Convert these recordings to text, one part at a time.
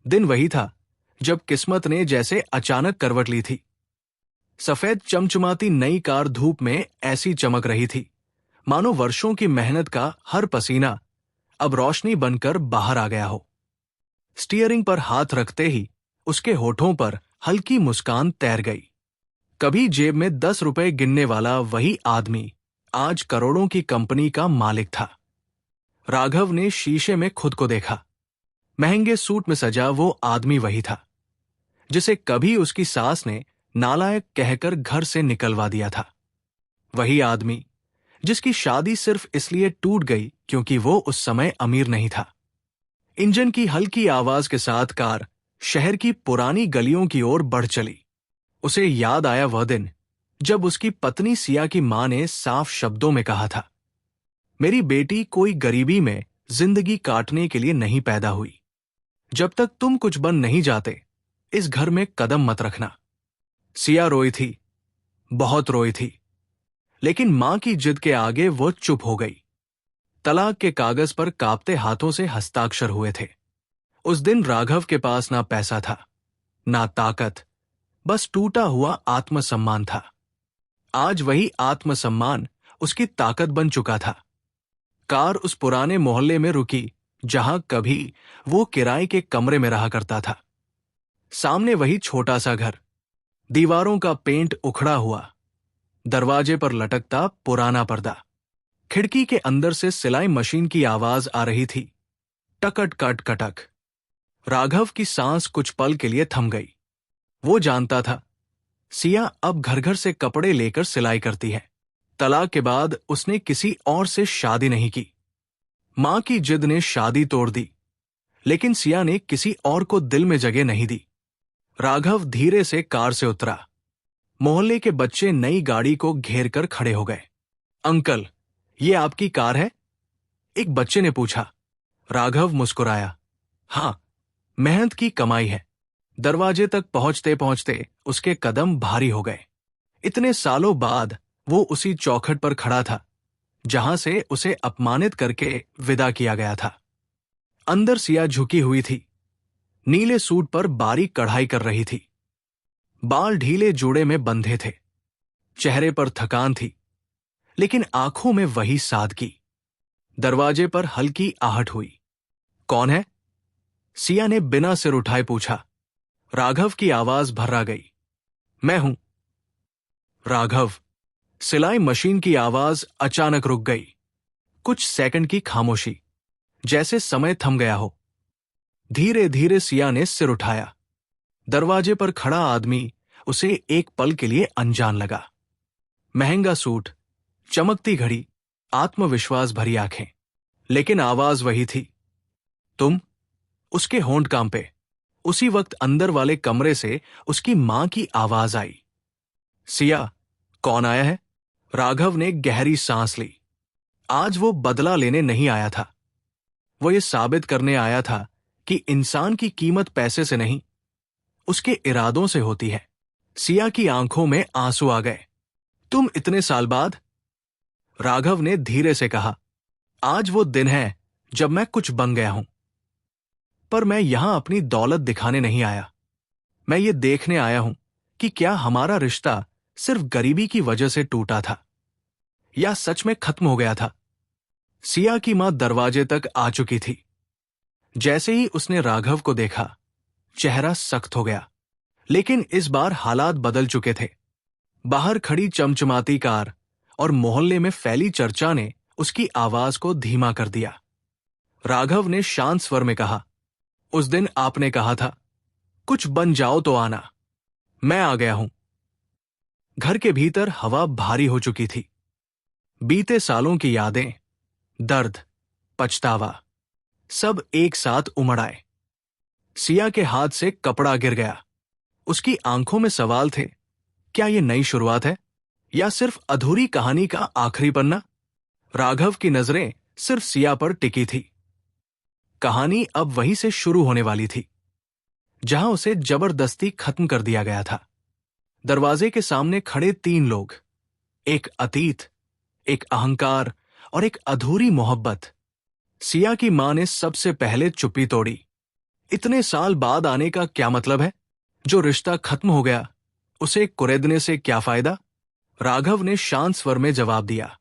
दिन वही था जब किस्मत ने जैसे अचानक करवट ली थी। सफेद चमचमाती नई कार धूप में ऐसी चमक रही थी मानो वर्षों की मेहनत का हर पसीना अब रोशनी बनकर बाहर आ गया हो। स्टीयरिंग पर हाथ रखते ही उसके होठों पर हल्की मुस्कान तैर गई। कभी जेब में 10 रुपए गिनने वाला वही आदमी आज करोड़ों की कंपनी का मालिक था। राघव ने शीशे में खुद को देखा। महंगे सूट में सजा वो आदमी वही था जिसे कभी उसकी सास ने नालायक कहकर घर से निकलवा दिया था। वही आदमी जिसकी शादी सिर्फ इसलिए टूट गई क्योंकि वो उस समय अमीर नहीं था। इंजन की हल्की आवाज के साथ कार शहर की पुरानी गलियों की ओर बढ़ चली। उसे याद आया वह दिन जब उसकी पत्नी सिया की मां ने साफ शब्दों में कहा था, मेरी बेटी कोई गरीबी में जिंदगी काटने के लिए नहीं पैदा हुई। जब तक तुम कुछ बन नहीं जाते इस घर में कदम मत रखना। सिया रोई थी, बहुत रोई थी, लेकिन मां की जिद के आगे वो चुप हो गई। तलाक के कागज पर कांपते हाथों से हस्ताक्षर हुए थे। उस दिन राघव के पास ना पैसा था, ना ताकत, बस टूटा हुआ आत्मसम्मान था। आज वही आत्मसम्मान उसकी ताकत बन चुका था। कार उस पुराने मोहल्ले में रुकी जहां कभी वो किराए के कमरे में रहा करता था। सामने वही छोटा सा घर, दीवारों का पेंट उखड़ा हुआ, दरवाजे पर लटकता पुराना पर्दा। खिड़की के अंदर से सिलाई मशीन की आवाज आ रही थी, टकट कट कटक। राघव की सांस कुछ पल के लिए थम गई। वो जानता था सिया अब घर घर से कपड़े लेकर सिलाई करती है। तलाक के बाद उसने किसी और से शादी नहीं की। मां की जिद ने शादी तोड़ दी, लेकिन सिया ने किसी और को दिल में जगह नहीं दी। राघव धीरे से कार से उतरा। मोहल्ले के बच्चे नई गाड़ी को घेर कर खड़े हो गए। अंकल, ये आपकी कार है? एक बच्चे ने पूछा। राघव मुस्कुराया, हां, मेहनत की कमाई है। दरवाजे तक पहुंचते पहुंचते उसके कदम भारी हो गए। इतने सालों बाद वो उसी चौखट पर खड़ा था जहां से उसे अपमानित करके विदा किया गया था। अंदर सिया झुकी हुई थी, नीले सूट पर बारीक कढ़ाई कर रही थी। बाल ढीले जूड़े में बंधे थे। चेहरे पर थकान थी, लेकिन आंखों में वही सादगी। दरवाजे पर हल्की आहट हुई। कौन है? सिया ने बिना सिर उठाए पूछा। राघव की आवाज भर्रा गई, मैं हूं। राघव। सिलाई मशीन की आवाज अचानक रुक गई। कुछ सेकंड की खामोशी, जैसे समय थम गया हो। धीरे धीरे सिया ने सिर उठाया। दरवाजे पर खड़ा आदमी उसे एक पल के लिए अनजान लगा। महंगा सूट, चमकती घड़ी, आत्मविश्वास भरी आंखें, लेकिन आवाज वही थी, तुम? उसके होंठ कांपे। उसी वक्त अंदर वाले कमरे से उसकी मां की आवाज आई, सिया, कौन आया है? राघव ने गहरी सांस ली। आज वो बदला लेने नहीं आया था। वो ये साबित करने आया था कि इंसान की कीमत पैसे से नहीं, उसके इरादों से होती है। सिया की आंखों में आंसू आ गए। तुम इतने साल बाद? राघव ने धीरे से कहा, आज वो दिन है जब मैं कुछ बन गया हूं। पर मैं यहां अपनी दौलत दिखाने नहीं आया। मैं ये देखने आया हूं कि क्या हमारा रिश्ता सिर्फ गरीबी की वजह से टूटा था या सच में खत्म हो गया था। सिया की मां दरवाजे तक आ चुकी थी। जैसे ही उसने राघव को देखा, चेहरा सख्त हो गया। लेकिन इस बार हालात बदल चुके थे। बाहर खड़ी चमचमाती कार और मोहल्ले में फैली चर्चा ने उसकी आवाज को धीमा कर दिया। राघव ने शांत स्वर में कहा, उस दिन आपने कहा था, कुछ बन जाओ तो आना। मैं आ गया हूं। घर के भीतर हवा भारी हो चुकी थी। बीते सालों की यादें, दर्द, पछतावा, सब एक साथ उमड़ आए। सिया के हाथ से कपड़ा गिर गया। उसकी आंखों में सवाल थे, क्या यह नई शुरुआत है या सिर्फ अधूरी कहानी का आखिरी पन्ना? राघव की नजरें सिर्फ सिया पर टिकी थी। कहानी अब वहीं से शुरू होने वाली थी जहां उसे जबरदस्ती खत्म कर दिया गया था। दरवाजे के सामने खड़े 3 लोग, एक अतीत, एक अहंकार और एक अधूरी मोहब्बत। सिया की मां ने सबसे पहले चुप्पी तोड़ी। इतने साल बाद आने का क्या मतलब है? जो रिश्ता खत्म हो गया उसे कुरेदने से क्या फायदा? राघव ने शांत स्वर में जवाब दिया।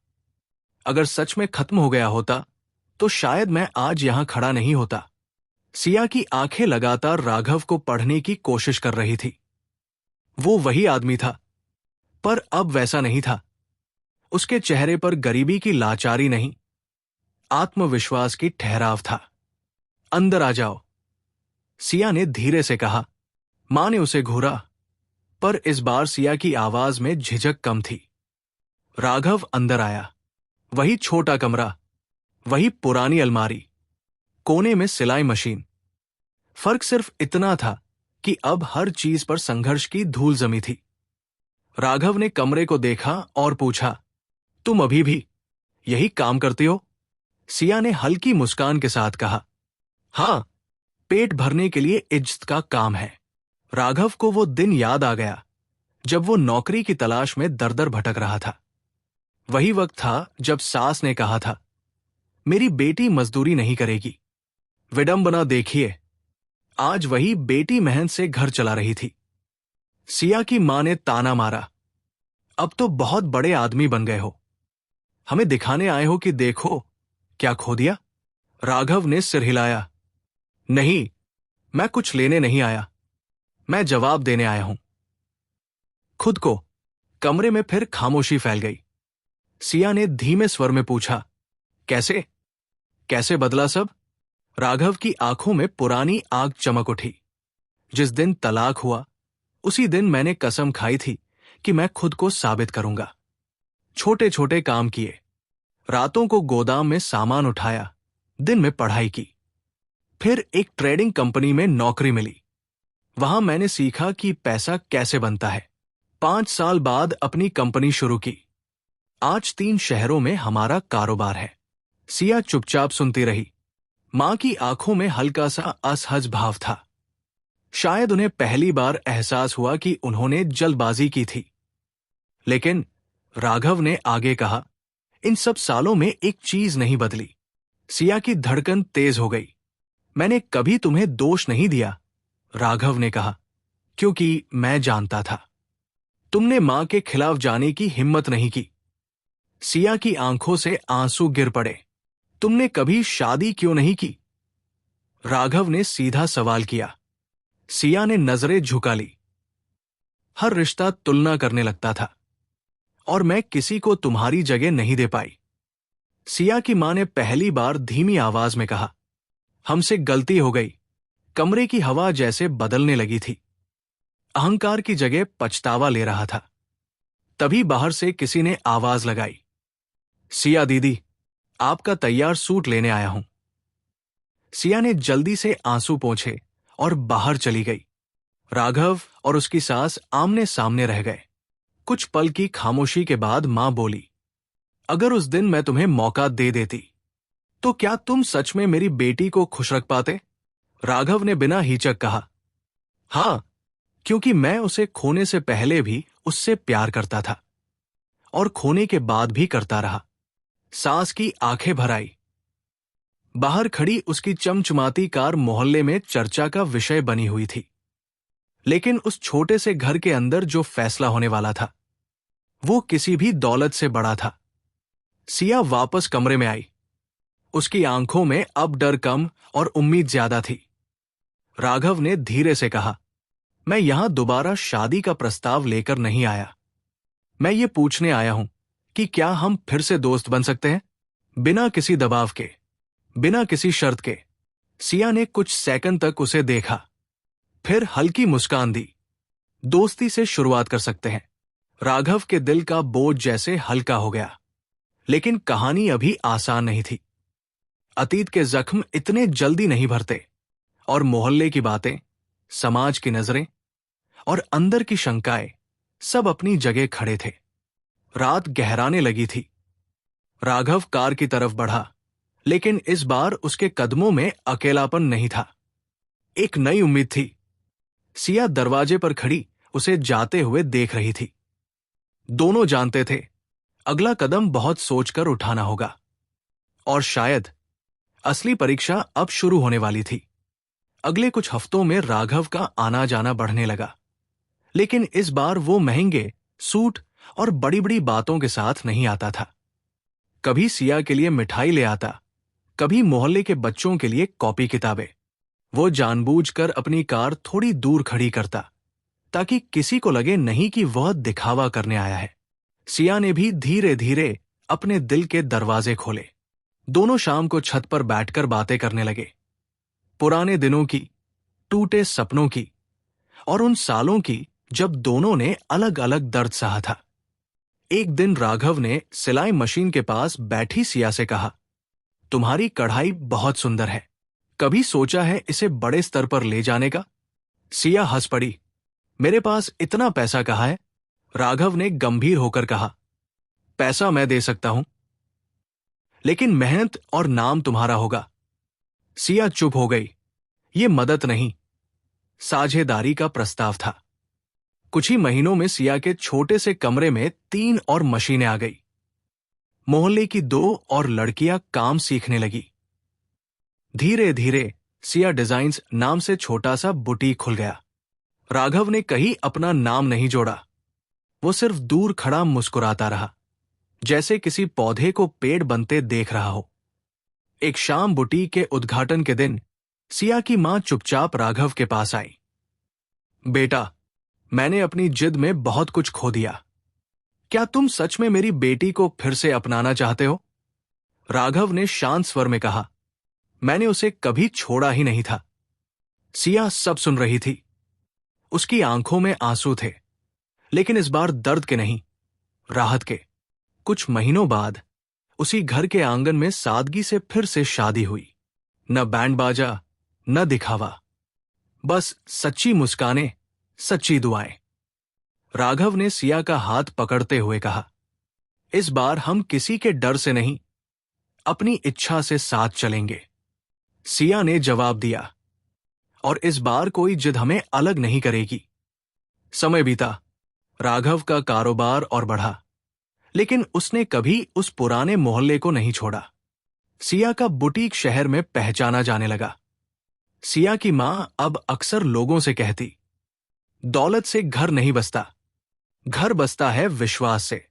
अगर सच में खत्म हो गया होता तो शायद मैं आज यहां खड़ा नहीं होता। सिया की आंखें लगातार राघव को पढ़ने की कोशिश कर रही थी। वो वही आदमी था, पर अब वैसा नहीं था। उसके चेहरे पर गरीबी की लाचारी नहीं, आत्मविश्वास की ठहराव था। अंदर आ जाओ, सिया ने धीरे से कहा। मां ने उसे घूरा, पर इस बार सिया की आवाज में झिझक कम थी। राघव अंदर आया। वही छोटा कमरा, वही पुरानी अलमारी, कोने में सिलाई मशीन। फर्क सिर्फ इतना था कि अब हर चीज पर संघर्ष की धूल जमी थी। राघव ने कमरे को देखा और पूछा, तुम अभी भी यही काम करती हो? सिया ने हल्की मुस्कान के साथ कहा, हां, पेट भरने के लिए इज्जत का काम है। राघव को वो दिन याद आ गया जब वो नौकरी की तलाश में दर दर भटक रहा था। वही वक्त था जब सास ने कहा था, मेरी बेटी मजदूरी नहीं करेगी। विडंबना देखिए, आज वही बेटी मेहनत से घर चला रही थी। सिया की मां ने ताना मारा, अब तो बहुत बड़े आदमी बन गए हो, हमें दिखाने आए हो कि देखो क्या खो दिया? राघव ने सिर हिलाया, नहीं, मैं कुछ लेने नहीं आया, मैं जवाब देने आया हूं। खुद को। कमरे में फिर खामोशी फैल गई। सिया ने धीमे स्वर में पूछा, कैसे? कैसे बदला सब? राघव की आंखों में पुरानी आग चमक उठी। जिस दिन तलाक हुआ उसी दिन मैंने कसम खाई थी कि मैं खुद को साबित करूंगा। छोटे छोटे काम किए, रातों को गोदाम में सामान उठाया, दिन में पढ़ाई की। फिर एक ट्रेडिंग कंपनी में नौकरी मिली। वहां मैंने सीखा कि पैसा कैसे बनता है। 5 साल बाद अपनी कंपनी शुरू की। आज 3 शहरों में हमारा कारोबार है। सिया चुपचाप सुनती रही। मां की आंखों में हल्का सा असहज भाव था। शायद उन्हें पहली बार एहसास हुआ कि उन्होंने जल्दबाजी की थी। लेकिन राघव ने आगे कहा, इन सब सालों में एक चीज नहीं बदली। सिया की धड़कन तेज हो गई। मैंने कभी तुम्हें दोष नहीं दिया, राघव ने कहा, क्योंकि मैं जानता था तुमने मां के खिलाफ जाने की हिम्मत नहीं की। सिया की आंखों से आंसू गिर पड़े। तुमने कभी शादी क्यों नहीं की? राघव ने सीधा सवाल किया। सिया ने नजरें झुका ली। हर रिश्ता तुलना करने लगता था और मैं किसी को तुम्हारी जगह नहीं दे पाई। सिया की मां ने पहली बार धीमी आवाज में कहा, हमसे गलती हो गई। कमरे की हवा जैसे बदलने लगी थी। अहंकार की जगह पछतावा ले रहा था। तभी बाहर से किसी ने आवाज लगाई, सिया दीदी, आपका तैयार सूट लेने आया हूं। सिया ने जल्दी से आंसू पोंछे और बाहर चली गई। राघव और उसकी सास आमने सामने रह गए। कुछ पल की खामोशी के बाद मां बोली, अगर उस दिन मैं तुम्हें मौका दे देती तो क्या तुम सच में मेरी बेटी को खुश रख पाते? राघव ने बिना हिचक कहा, हां, क्योंकि मैं उसे खोने से पहले भी उससे प्यार करता था और खोने के बाद भी करता रहा। सास की आंखें भर आई। बाहर खड़ी उसकी चमचमाती कार मोहल्ले में चर्चा का विषय बनी हुई थी। लेकिन उस छोटे से घर के अंदर जो फैसला होने वाला था वो किसी भी दौलत से बड़ा था। सिया वापस कमरे में आई। उसकी आंखों में अब डर कम और उम्मीद ज्यादा थी। राघव ने धीरे से कहा, मैं यहां दोबारा शादी का प्रस्ताव लेकर नहीं आया। मैं ये पूछने आया हूं कि क्या हम फिर से दोस्त बन सकते हैं, बिना किसी दबाव के, बिना किसी शर्त के। सिया ने कुछ सेकंड तक उसे देखा, फिर हल्की मुस्कान दी। दोस्ती से शुरुआत कर सकते हैं। राघव के दिल का बोझ जैसे हल्का हो गया। लेकिन कहानी अभी आसान नहीं थी। अतीत के जख्म इतने जल्दी नहीं भरते और मोहल्ले की बातें, समाज की नजरें और अंदर की शंकाएं सब अपनी जगह खड़े थे। रात गहराने लगी थी। राघव कार की तरफ बढ़ा, लेकिन इस बार उसके कदमों में अकेलापन नहीं था, एक नई उम्मीद थी। सिया दरवाजे पर खड़ी उसे जाते हुए देख रही थी। दोनों जानते थे अगला कदम बहुत सोचकर उठाना होगा और शायद असली परीक्षा अब शुरू होने वाली थी। अगले कुछ हफ्तों में राघव का आना जाना बढ़ने लगा, लेकिन इस बार वो महंगे सूट और बड़ी बड़ी बातों के साथ नहीं आता था। कभी सिया के लिए मिठाई ले आता, कभी मोहल्ले के बच्चों के लिए कॉपी किताबें। वो जानबूझकर अपनी कार थोड़ी दूर खड़ी करता, ताकि किसी को लगे नहीं कि वह दिखावा करने आया है। सिया ने भी धीरे धीरे अपने दिल के दरवाजे खोले। दोनों शाम को छत पर बैठकर बातें करने लगे, पुराने दिनों की, टूटे सपनों की, और उन सालों की जब दोनों ने अलग अलग दर्द सहा था। एक दिन राघव ने सिलाई मशीन के पास बैठी सिया से कहा, तुम्हारी कढ़ाई बहुत सुंदर है, कभी सोचा है इसे बड़े स्तर पर ले जाने का? सिया हंस पड़ी। मेरे पास इतना पैसा कहाँ है? राघव ने गंभीर होकर कहा। पैसा मैं दे सकता हूं, लेकिन मेहनत और नाम तुम्हारा होगा। सिया चुप हो गई। ये मदद नहीं, साझेदारी का प्रस्ताव था। कुछ ही महीनों में सिया के छोटे से कमरे में 3 और मशीनें आ गई। मोहल्ले की 2 और लड़कियां काम सीखने लगी। धीरे धीरे सिया डिजाइन्स नाम से छोटा सा बुटीक खुल गया। राघव ने कहीं अपना नाम नहीं जोड़ा। वो सिर्फ दूर खड़ा मुस्कुराता रहा, जैसे किसी पौधे को पेड़ बनते देख रहा हो। एक शाम बुटीक के उद्घाटन के दिन सिया की मां चुपचाप राघव के पास आई। बेटा, मैंने अपनी जिद में बहुत कुछ खो दिया। क्या तुम सच में मेरी बेटी को फिर से अपनाना चाहते हो? राघव ने शांत स्वर में कहा। मैंने उसे कभी छोड़ा ही नहीं था। सिया सब सुन रही थी। उसकी आंखों में आंसू थे, लेकिन इस बार दर्द के नहीं, राहत के। कुछ महीनों बाद उसी घर के आंगन में सादगी से फिर से शादी हुई। न बैंड बाजा, न दिखावा, बस सच्ची मुस्कानें, सच्ची दुआएं। राघव ने सिया का हाथ पकड़ते हुए कहा, इस बार हम किसी के डर से नहीं, अपनी इच्छा से साथ चलेंगे। सिया ने जवाब दिया, और इस बार कोई जिद हमें अलग नहीं करेगी। समय बीता, राघव का कारोबार और बढ़ा, लेकिन उसने कभी उस पुराने मोहल्ले को नहीं छोड़ा। सिया का बुटीक शहर में पहचाना जाने लगा। सिया की मां अब अक्सर लोगों से कहती, दौलत से घर नहीं बसता, घर बसता है विश्वास से।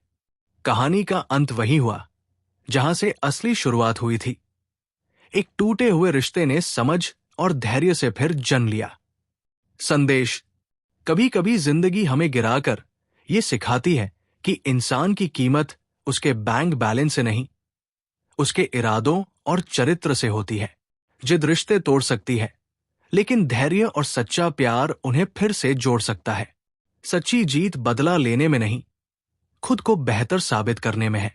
कहानी का अंत वही हुआ जहां से असली शुरुआत हुई थी। एक टूटे हुए रिश्ते ने समझ और धैर्य से फिर जन्म लिया। संदेश: कभी कभी जिंदगी हमें गिराकर ये सिखाती है कि इंसान की कीमत उसके बैंक बैलेंस से नहीं, उसके इरादों और चरित्र से होती है। जिद रिश्ते तोड़ सकती है, लेकिन धैर्य और सच्चा प्यार उन्हें फिर से जोड़ सकता है। सच्ची जीत बदला लेने में नहीं, खुद को बेहतर साबित करने में है।